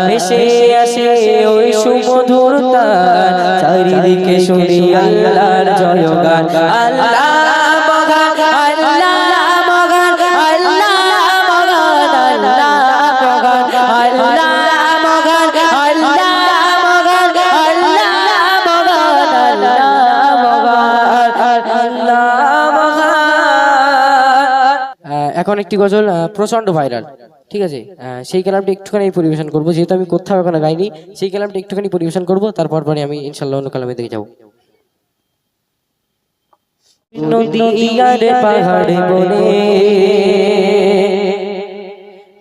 ভেসে আসে ওই সুমধুর তান, চারিদিকে শুনি আল্লাহর জয়গান। আল্লাহ মহান, আল্লাহ মহান, আল্লাহ মহান, আল্লাহ মহান, আল্লাহ মহান, আল্লাহ মহান, আল্লাহ মহান, আল্লাহ মহান, আল্লাহ মহান। এখন একটি গজল প্রচন্ড ভাইরাল, ঠিক আছে? সেই কালামটা একটুখানি পরিবেশন করবো, যেহেতু আমি কোথাও এখনো গাইনি। সেই কালামটা একটুখানি পরিবেশন করবো, তারপর পরে আমি ইনশাল্লাহ অন্য কালামে দিকে যাবো। নদী আর পাহাড়ে বনে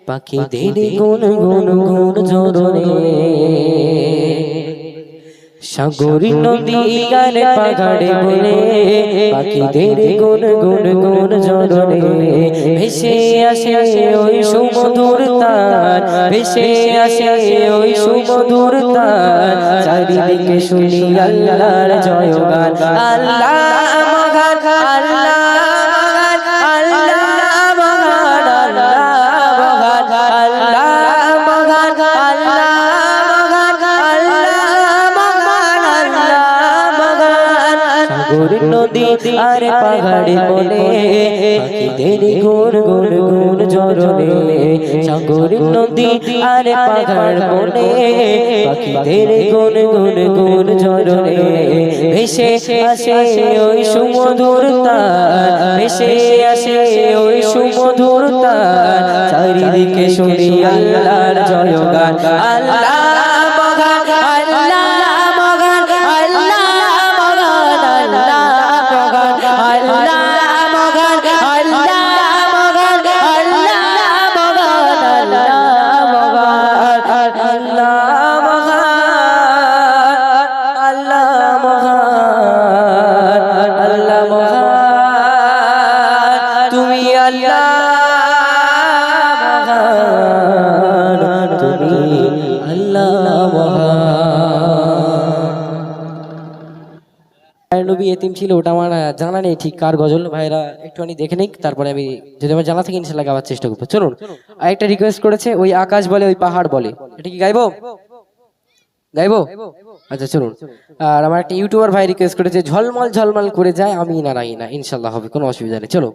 পাখিদের গুন গুন গুন জোরে, সাগর নদী আর পাহাড়ে বনে পাখিদের গুন গুন গুন জোরে, ভেসে আসে ওই সুমধুর তান, ভেসে আসে ওই সুমধুর তান, চারিদিকে শুনি আল্লাহর জয়গান। আল্লাহ মহান, আল্লাহ মহান, আল্লাহ মহান, আল্লাহ মহান, আল্লাহ মহান, আল্লাহ মহান, আল্লাহ মহান, আল্লাহ মহান। সাগর নদী আর পাহাড়ে বনে পাখিদের গুন গুন গুন জোরে, সাগর নদী আর পাহাড় বনে পাখিদের গুন গুন গুন জোরে, ভেসে আসে ওই সুমধুর তান, ভেসে আসে ওই সুমধুর তান, চারিদিকে শুনি আল্লাহর জয়গান। আল্লাহ মহান, আল্লাহ মহান, আল্লাহ মহান, আল্লাহ মহান, আল্লাহ মহান, আল্লাহ মহান, আল্লাহ মহান, আল্লাহ মহান, আল্লাহ মহান, আল্লাহ মহান, আল্লাহ মহান। তুমি আল্লাহ মহান, তুমি আল্লাহ মহান। নবী এতিম ছিল, ওটা আমার জানা নেই ঠিক কার গজল। ভাইরা একটুখানি দেখে নিক, তারপরে আমি যদি আমার জানা থেকে ইনশাল্লাহ গাওয়ার চেষ্টা করবো। চলুন, আরেকটা রিকোয়েস্ট করেছে, ওই আকাশ বলে ওই পাহাড় বলে, এটা কি গাইবো? গাইবো? আচ্ছা চলুন। আর আমার একটা ইউটিউবার ভাই রিকোয়েস্ট করেছে, ঝলমল ঝলমল করে যায় আমি না রাই না, ইনশাল্লাহ হবে, কোনো অসুবিধা নেই। চলো।